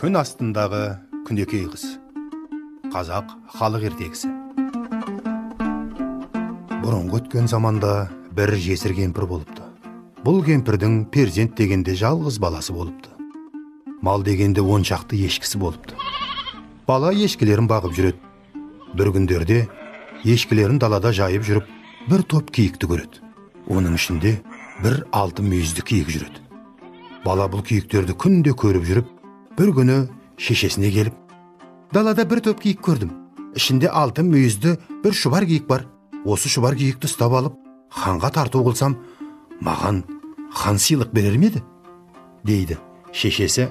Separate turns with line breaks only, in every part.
Күн астындағы күнекей қыз. Қазақ халық ертегісі. Бұрынғы өткен заманда бір жесір кемпір болыпты. Бұл кемпірдің перзент дегенде жалғыз баласы болыпты. Мал дегенде 10 шақты ешкісі болыпты. Бала ешкілерін бағып жүреді. Бір күндерде ешкілерін далада жайып жүріп, бір топ киікті көреді. Оның ішінде бір алтын мүйізді киік жүреді. Бала бұл киіктерді күнде көріп жүріп, бір күні шешесіне келіп, далада бір топ киік көрдім. Ішінде алтын мүйізді бір шұбар киік бар. Осы шұбар киікті ұстап алып, ханға тарту қылсам, маған хан сыйлық берер ме еді? Дейді. Шешесі: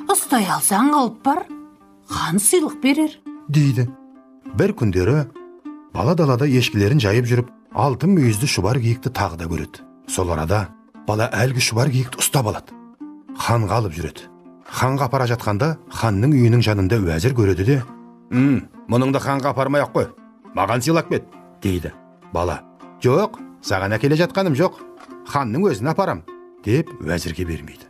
ұстай алсаң алып бар, хан сыйлық берер.
Дейді. Бір күндері бала далада ешкілерін жайып жүріп, алтын мүйізді шұбар киікті тағы да көреді. Сол арада бала әлгі шұбар киікті ұстап алады. Ханға алып жүреді. Ханға апара жатқанда, ханның үйінің жанында уәзір көреді де: мұныңды ханға апармай-ақ қой, маған сыйлап кет, дейді. Бала: жоқ, саған әкеле жатқаным жоқ, ханның өзін апарам, деп уәзірге бермейді.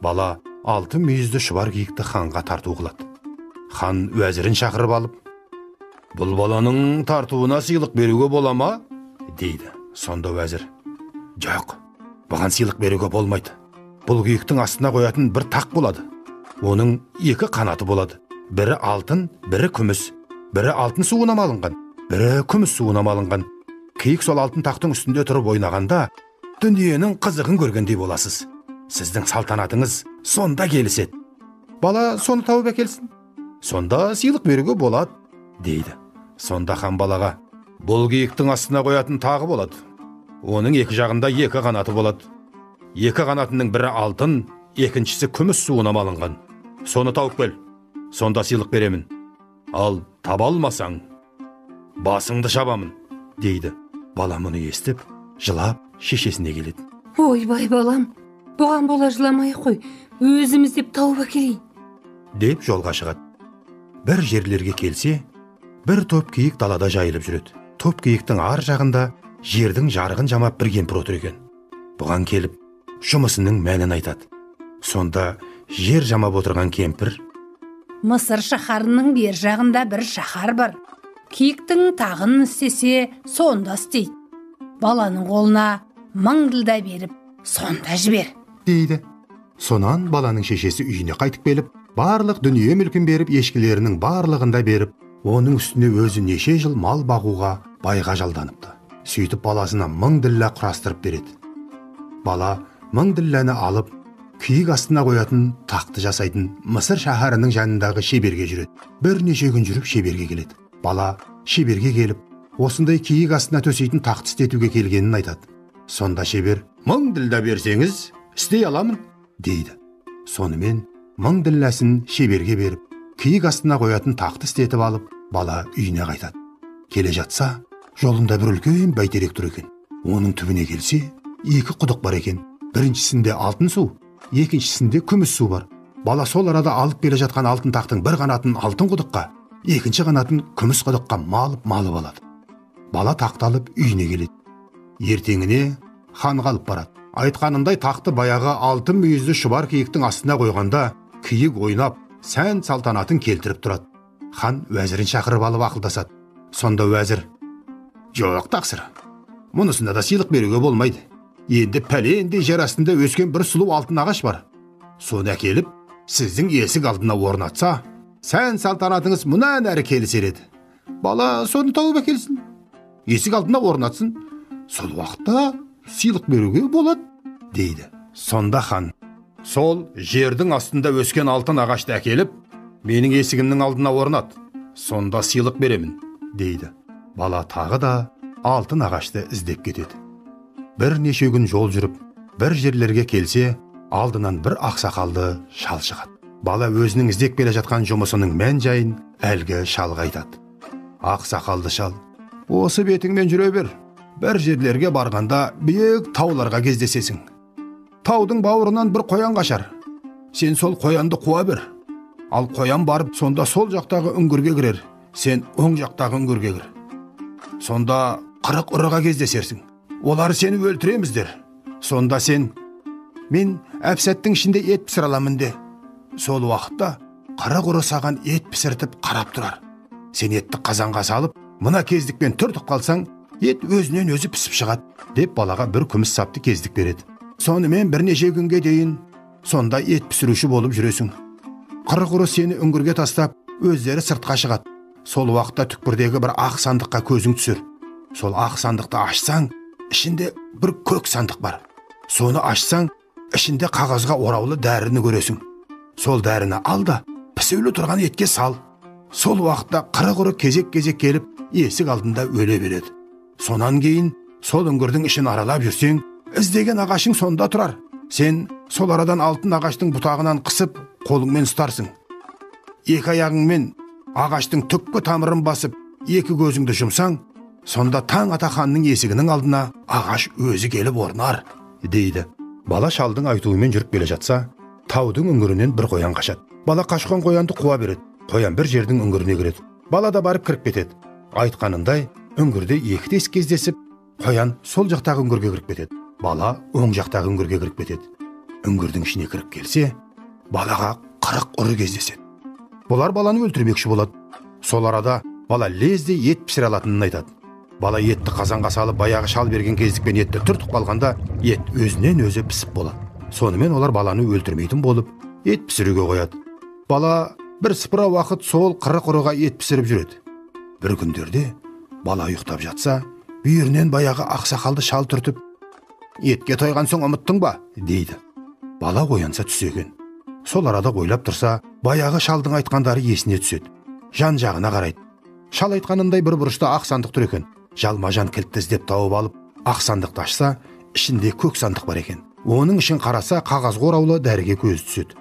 Бала алтын мүйізді шұбар киікті ханға тарту қылады. Хан уәзірін шақырып алып: бұл баланың тартуына сыйлық беруге бола ма? Дейді. Сонда уәзір: жоқ, бұған сыйлық беруге болмайды. Бұл киіктің астына қоятын бір тақ болады. Оның 2 қанаты болады. Бірі алтын, бірі күміс. Бірі алтын суынан алынған, бірі күміс суынан алынған. Киік сол алтын тақтың үстінде тұрып ойнағанда, дүниенің қызығын көргендей боласыз. Сіздің салтанатыңыз сонда келіседі. Бала соны тауып әкелсін, сонда сыйлық беруге болады, дейді. Сонда хан балаға: бұл киіктің астына қоятын тағы болады. Оның 2 жағында 2 қанаты болады. 2 қанатының бірі алтын, екіншісі күміс суынан алынған. Соны тауып кел, сонда сыйлық беремін. Ал таба алмасаң, басыңды шабамын, дейді. Бала мұны естіп, жылап шешесіне келеді.
Ойбай балам, бұған бола жыламай қой, өзіміз деп тауып әкелейін,
деп жолға шығады. Бір жерлерге келсе, бір топ киік далада жайылып жүреді. Топ киіктің ар жағында жердің жарығын жамап бір кемпір отыр екен. Бұған келіп, жұмысының мәнін айтады. Сонда жер жамап отырған кемпір:
Мысыр шаһарының бер жағында бір шаһар бар. Киіктің тағын істесе, сонда істейді. Баланың қолына 1000 ділда беріп, сонда жібер,
дейді. Сонан баланың шешесі үйіне қайтып келіп, барлық дүние мүлкін беріп, ешкілерінің барлығында беріп, оның үстіне өзі неше жыл мал бағуға байға жалданыпты. Сөйтіп баласына 1000 ділла құрастырып береді. Бала 1000 ділланы алып, киік астына қоятын тақты жасайтын Мысыр шаһарының жанындағы шеберге жүреді. Бірнеше күн жүріп шеберге келеді. Бала шеберге келіп, осындай киік астына төсейтін тақты істетуге келгенін айтады. Сонда шебер: 1000 ділда берсеңіз, істей аламын, дейді. Сонымен 1000 ділласын шеберге беріп, киік астына қоятын тақты істетіп алып, бала үйіне қайтады. Келе жатса, жолында бір үлкен бәйтерек тұр екен. Оның түбіне келсе, 2 құдық бар екен. Біріншісінде алтын су, екіншісінде күміс су бар. Бала сол арада алып келе жатқан алтын тақтың бір қанатын алтын құдыққа, екінші қанатын күміс құдыққа малып алады. Бала тақты алып үйіне келеді. Ертеңіне ханға алып барады. Айтқанындай тақты баяғы алтын мүйізді шұбар киіктің астына қойғанда, киік ойнап, сән салтанатын келтіріп тұрады. Хан уәзірін шақырып алып ақылдасады. Сонда уәзір: жоқ тақсыр, мұнысында да сыйлық беруге болмайды. Енді пәлендей жер астында өскен бір сұлу алтын ағаш бар. Соны әкеліп, сіздің есік алдына орнатса, сән салтанатыңыз мұнан әрі келісер еді. Бала соны тауып әкелсін, есік алдына орнатсын, сол уақытта сыйлық беруге болады, дейді. Сонда хан: сол жердің астында өскен алтын ағашты әкеліп, менің есігімнің алдына орнат, сонда сыйлық беремін, дейді. Бала тағы да алтын ағашты іздеп кетеді. Бірнеше күн жол жүріп, бір жерлерге келсе, алдынан бір ақсақалды шал шығады. Бала өзінің іздеп келе жатқан жұмысының мән жайын әлгі шалға айтады. Ақсақалды шал: осы бетіңмен жүре бер. Бір жерлерге барғанда биік тауларға кездесесің. Таудың бауырынан бір қоян қашар. Сен сол қоянды қуа бер. Ал қоян барып, сонда сол жақтағы үңгірге кірер. Сен оң жақтағы үңгірге кір. Сонда 40 ұрыға кездесерсің. Олар сені өлтіреміздер. Сонда сен: мен әпсәттің ішінде ет пісіре аламын де. Сол уақытта қара құра саған ет пісіртіп қарап тұрар. Сен етті қазанға салып, мына кездікпен түртіп қалсаң, ет өзінен өзі пісіп шығады, деп балаға бір күміс сапты кездік береді. Сонымен бірнеше күнге дейін сонда ет пісіруші болып жүресің. Қара құра сені үңгірге тастап, өздері сыртқа шығады. Сол уақытта түкпірдегі бір ақ сандыққа көзің түсер. Сол ақ сандықты ашсаң, ішінде бір көк сандық бар. Соны ашсаң, ішінде қағазға ораулы дәріні көресің. Сол дәріні ал да, пісеулі тұрған етке сал. Сол уақытта қара-құра кезек-кезек келіп, есік алдында өле береді. Сонан кейін, сол үңгірдің ішін аралап жүрсең, іздеген ағашың сонда тұрар. Сен сол арадан алтын ағаштың бұтағынан қысып, қолыңмен ұстарсың. Екі аяғыңмен ағаштың түпкі тамырын басып, екі көзіңді жұмсаң, сонда таң ата ханның есігінің алдына ағаш өзі келіп орнар, дейді. Бала шалдың айтуымен жүріп келе жатса, таудың үңгірінен бір қоян қашады. Бала қашқан қоянды қуа береді. Қоян бір жердің үңгіріне кіреді. Бала да барып кіріп кетеді. Айтқанындай, үңгірде екі тесік кездесіп, қоян сол жақтағы үңгірге кіріп кетеді. Бала оң жақтағы үңгірге кіріп кетеді. Үңгірдің ішіне кіріп келсе, балаға 40 ұры кездеседі. Бұлар баланы өлтірмекші болады. Сол арада бала лезде ет пісіре алатынын айтады. Бала етті қазанға салып, баяғы шал берген кездікпен етті түртіп қалғанда, ет өзінен өзі пісіп болады. Сонымен олар баланы өлтірмейтін болып, ет пісіруге қояды. Бала бір сыпыра уақыт сол қыры-құрыға ет пісіріп жүреді. Бір күндерде бала ұйықтап жатса, бүйірінен баяғы ақсақалды шал түртіп, «Етке тойған соң ұмыттың ба?» дейді. Бала оянса түсеген. Сол арада ойлап тұрса, баяғы шалдың айтқандары есіне түседі. Жан жағына қарайды. Шал айтқанындай бір бұрышта ақ сандық тұр екен. Жалма-жан кілтті іздеп тауып алып, ақ сандықты ашса, ішінде көк сандық бар екен. Оның ішін қараса, қағазға ораулы дәріге көзі түседі.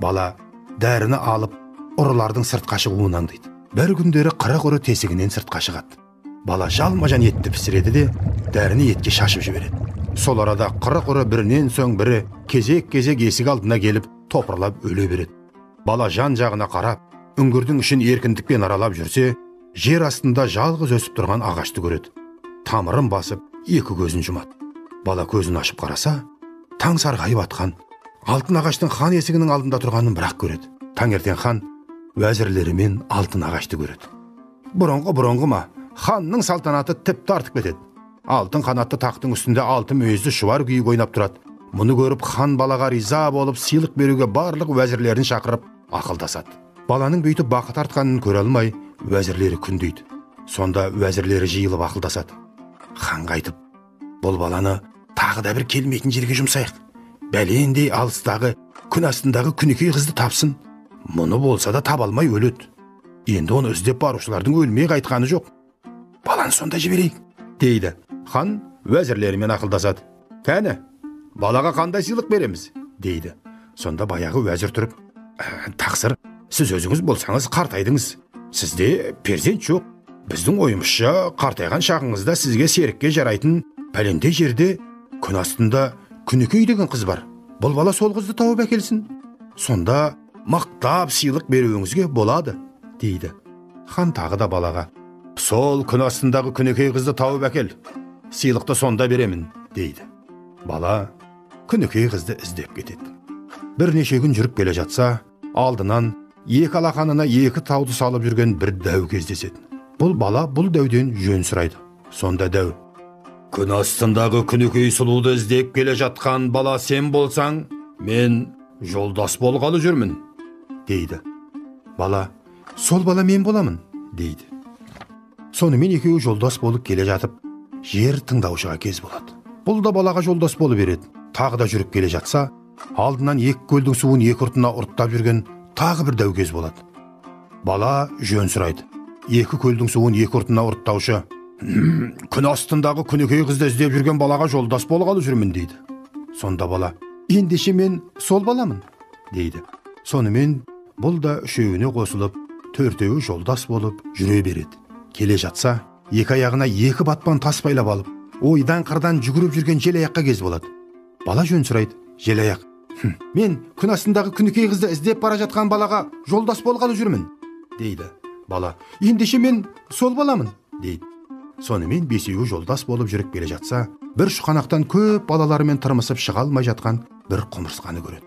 Бала дәріні алып, ұрылардың сыртқа шығуын аңдайды. Бір күндері қара-құры тесігінен сыртқа шығады. Бала жалма-жан етті пісіреді де, дәріні етке шашып жібереді. Сол арада қара-құры бірінен соң бірі кезек-кезек есік алдына келіп, топырлап өле береді. Бала жан жағына қарап, үңгірдің ішін еркіндікпен аралап жүрсе, жер астында жалғыз өсіп тұрған ағашты көреді. Тамырын басып, екі көзін жұмады. Бала көзін ашып қараса, таң сарғайып атқан, алтын ағаштың хан есігінің алдында тұрғанын бірақ көреді. Таңертең хан уәзірлерімен алтын ағашты көреді. Бұрынғы ма, ханның салтанаты тіпті артып кетеді. Алтын қанатты тақтың үстінде алтын мүйізді шұбар күйік ойнап тұрады. Мұны көріп хан балаға риза болып сыйлық беруге барлық уәзірлерін шақырып ақылдасады. Баланың бүйтіп бақыт артқанын көре алмай, уәзірлері күндейді. Сонда уәзірлері жиылып ақылдасады. Ханға айтып, бұл баланы тағы да бір келмейтін жерге жұмсайық. Бәлендей алыстағы, күн астындағы күнікей қызды тапсын. Мұны болса да таба алмай өледі. Енді оны іздеп барушылардың өлмей қайтқаны жоқ. Баланы сонда жіберейік, дейді. Хан уәзірлерімен ақылдасады. Кәні, балаға қандай сыйлық береміз, дейді. Сонда баяғы уәзір тұрып, тақсыр, сіз өзіңіз болсаңыз қартайдыңыз. Сізде перзент жоқ. Біздің ойымызша қартайған шағыңызда сізге серікке жарайтын пәленде жерде күн астында күнікей деген қыз бар. Бұл бала сол қызды тауып әкелсін. Сонда мақтап сыйлық беруіңізге болады, дейді. Хан тағы да балаға, сол күн астындағы күнікей қызды тауып әкел. Сыйлықты сонда беремін, дейді. Бала күнікей қызды іздеп кетеді. Бірнеше күн жүріп келе жатса, алдынан екі алақанына екі тауды салып жүрген бір дәу кездеседі. Бұл бала бұл дәуден жөн сұрайды. Сонда дәу, күн астындағы күнікей сұлуды іздеп келе жатқан бала сен болсаң, мен жолдас болғалы жүрмін, дейді. Бала, сол бала мен боламын, дейді. Сонымен екеуі жолдас болып келе жатып, жер тыңдаушыға кез болады. Бұл да балаға жолдас болып береді. Тағы да жүріп келе жатса, алдынан екі көлдің суын екі ұртына ұрттап жүрген тағы бір дәу кез болады. Бала жөн сұрайды. Екі көлдің суын екі ұртына ұрттаушы, күн астындағы күнікей қызды іздеп жүрген балаға жолдас болғалы жүрмін, дейді. Сонда бала, ендеше мен сол баламын, дейді. Сонымен бұл да үшеуіне қосылып, төртеуі жолдас болып жүре береді. Келе жатса, екі аяғына екі батпан тас байлап алып, ойдан қырдан жүгіріп жүрген желаяққа кез болады. Бала жөн сұрайды. Желаяқ, мен күн астындағы күнікей қызды іздеп бара жатқан балаға жолдас болғалы жүрмін, дейді. Бала, ендеше мен сол баламын, дейді. Сонымен бесеуі жолдас болып жүріп келе жатса, бір шұқанақтан көп балаларымен тырмысып шыға алмай жатқан бір құмырсқаны көреді.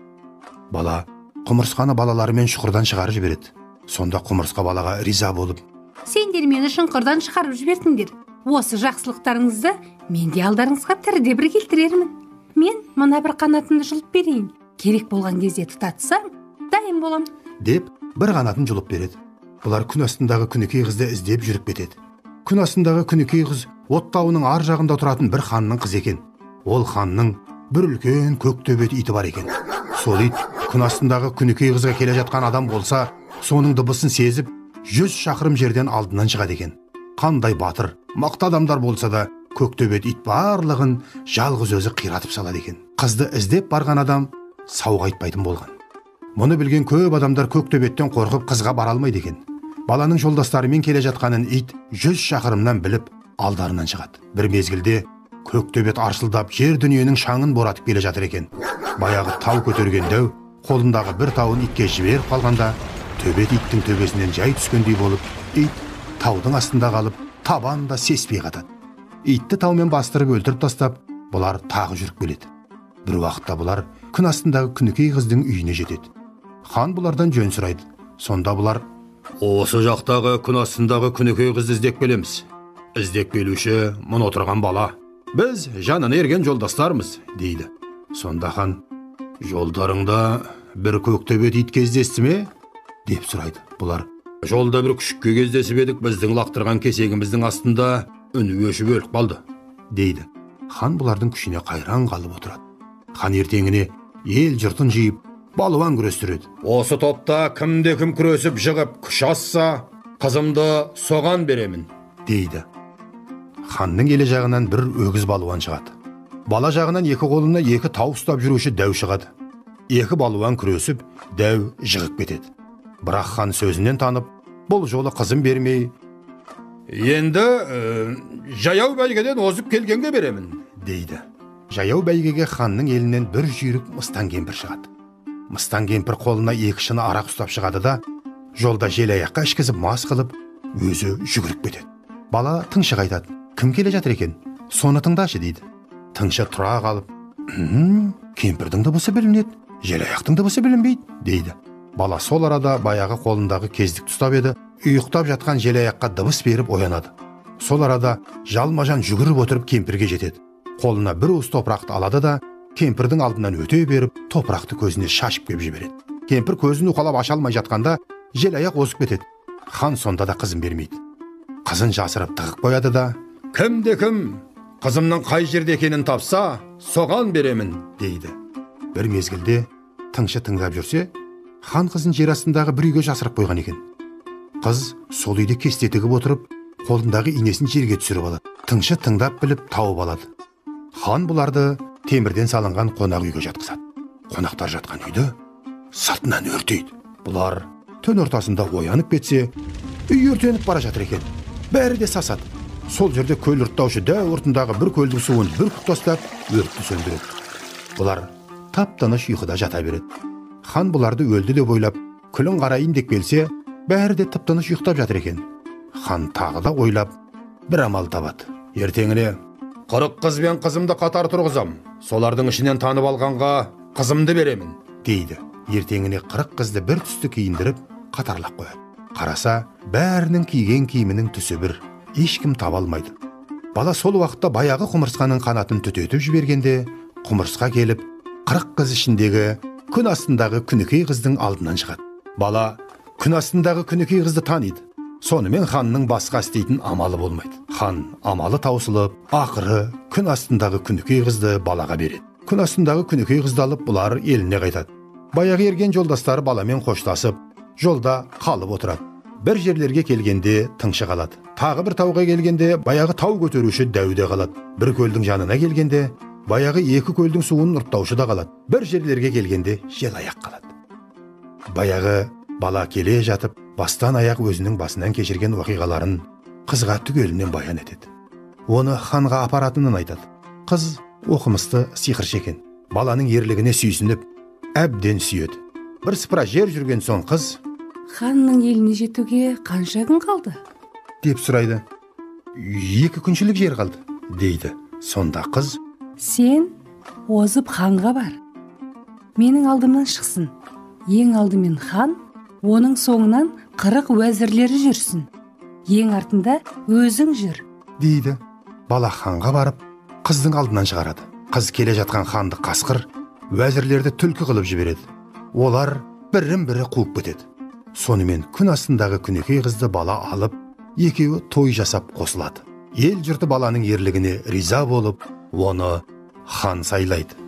Бала құмырсқаны балаларымен шұқырдан шығарып жібереді. Сонда құмырсқа балаға риза болып:
сендер мені шұңқырдан шығарып жібердіңдер. Осы жақсылықтарыңызды мен де алдарыңызға тіріде бір келтірермін. Мен мына бір қанатымды жұлып берейін. Керек болған кезде тұтатсам, дайын болам.
Деп бір қанатын жұлып береді. Бұлар күн астындағы күнікей қызды іздеп жүріп кетеді. Күн астындағы күнікей қыз от тауының ар жағында тұратын бір ханның қызы екен. Ол ханның бір үлкен көк төбет иті бар екен. Сол ит күн астындағы күнікей қызға келе жатқан адам болса, соның дыбысын сезіп, 100 шақырым жерден алдынан шығады екен. Қандай батыр, мықты адамдар болса да, көк төбет ит барлығын жалғыз өзі қиратып салады екен. Қызды іздеп барған адам сауға айтпайтын болған. Мұны білген көп адамдар көк төбеттен қорқып қызға бара алмайды екен. Баланың жолдастарымен келе жатқанын ит 100 шақырымнан біліп алдарынан шығады. Бір мезгілде көк төбет арсылдап жер дүниенің шаңын боратып келе жатыр екен. Баяғы тау көтерген дәу қолындағы бір тауын итке жіберіп қалғанда, төбет иттің төбесінен жай түскендей болып, ит таудың астында қалып, табанда сеспей қатады. Итті таумен бастырып өлтіріп тастап, бұлар тағы жүріп келеді. Бір уақытта бұлар күн астындағы күнікей қыздың үйіне жетеді. Хан бұлардан жөн сұрайды. Сонда бұлар: осы жақтағы күн астындағы күнікей қызды іздеп келеміз. Іздеп келуші мұны отырған бала. Біз жанына ерген жолдастармыз, дейді. Сонда хан: жолдарыңда бір көк төбет ит кездесті ме? Деп сұрайды. Бұлар: жолда бір күшікке кездесіп едік, біздің лақтырған кесегіміздің астында үні өшіп өліп қалды, дейді. Хан бұлардың күшіне қайран қалып отырады. Хан ертеңіне ел жұртын жиып балуан күрестіреді. Осы топта кімде-кім күресіп жығып күш асса, қызымды соған беремін, дейді. Ханның елі жағынан бір өгіз балуан шығады. Бала жағынан екі қолына екі тау ұстап жүруші дәу шығады. Екі балуан күресіп, дәу жығып кетеді. Бірақ хан сөзінен танып, бұл жолы қызым бермей: енді жаяу бәйгеден озып келгенге беремін, дейді. Жаяу бәйгеге ханның елінен бір жүйрік мыстан кемпір шығады. Мыстан кемпір қолына екі шыны арақ ұстап шығады да, жолда жел аяққа ішкізіп мас қылып, өзі жүгіріп кетеді. Бала тыңшық айтады: кім келе жатыр екен? Соны тыңдашы, дейді. Тыңшы тұра қалып: кемпірдің дыбысы білінеді, жел аяқтың дыбысы білінбейді, дейді. Бала сол арада баяғы қолындағы кездік ұстап еді, ұйықтап жатқан жел аяққа дыбыс беріп оянады. Сол арада жалма-жан жүгіріп отырып кемпірге жетеді. Қолына бір уыс топырақты алады да, кемпірдің алдынан өте беріп, топырақты көзіне шашып кеп жібереді. Кемпір көзін уқалап аша алмай жатқанда, жел аяқ озып кетеді. Хан сонда да қызын бермейді. Қызын жасырып тығып қояды да: кім қызымның қай жерде екенін тапса, соған беремін, дейді. Бір мезгілде тыңшы тыңдап жүрсе, хан қызын жер астындағы бір үйге жасырып қойған екен. Қыз сол үйде кесте тігіп отырып, қолындағы инесін жерге түсіріп алады. Тыңшы тыңдап біліп тауып алады. Хан бұларды темірден салынған қонақ үйге жатқызады. Қонақтар жатқан үйді сыртынан өртейді. Бұлар түн ортасында оянып кетсе, үй өртеніп бара жатыр екен. Бәрі де сасады. Сол жерде көл ұрттаушы дәу ұртындағы бір көлдің суын бүркіп тастап, өртті сөндіреді. Бұлар тап-тыныш ұйқыда жата береді. Хан бұларды өлді деп ойлап, күлін қарайын деп келсе, бәрі де тып-тыныш ұйықтап жатыр екен. Хан тағы да ойлап, бір амал табады. Ертеңіне: 40 қыз бен қызымды қатар тұрғызам, солардың ішінен танып алғанға қызымды беремін, дейді. Ертеңіне 40 қызды бір түсті киіндіріп, қатарлап қояды. Қараса, бәрінің киген киімінің түсі бір, ешкім таба алмайды. Бала сол уақытта баяғы құмырсқаның қанатын түтетіп жібергенде, құмырсқа келіп, 40 қыз ішіндегі күн астындағы күнікей қыздың алдынан шығады. Бала күн астындағы күнікей қызды таниды. Сонымен ханның басқа істейтін амалы болмайды. Хан амалы таусылып, ақыры күн астындағы күнікей қызды балаға береді. Күн астындағы күнікей қызды алып, бұлар еліне қайтады. Баяғы ерген жолдастары баламен қоштасып, жолда қалып отырады. Бір жерлерге келгенде тыңшы қалады. Тағы бір тауға келгенде баяғы тау көтеруші дәуде қалады. Бір көлдің жанына келгенде баяғы екі көлдің суын ұрттаушы да қалады. Бір жерлерге келгенде жел аяқ қалады. Баяғы бала келе жатып, бастан аяқ өзінің басынан кешірген оқиғаларын қызға түгелінен баян етеді. Оны ханға апаратынын айтады. Қыз оқымысты сиқыршы екен. Баланың ерлігіне сүйсініп, әбден сүйеді. Бір сыпыра жер жүрген соң қыз:
ханның еліне жетуге қанша күн қалды?
Деп сұрайды. 2 күншілік жер қалды, дейді. Сонда қыз:
сен озып ханға бар. Менің алдымнан шықсын. ең алдымен хан, оның соңынан 40 уәзірлері жүрсін. Ең артында өзің жүр.
дейді. Бала ханға барып, қыздың алдынан шығарады. Қыз келе жатқан ханды қасқыр, уәзірлерді түлкі қылып жібереді. Олар бірін-бірі қуып кетеді. Сонымен күн астындағы күнекей қызды бала алып, екеуі той жасап қосылады. Ел жұрты баланың ерлігіне риза болып, оны хан сайлайды.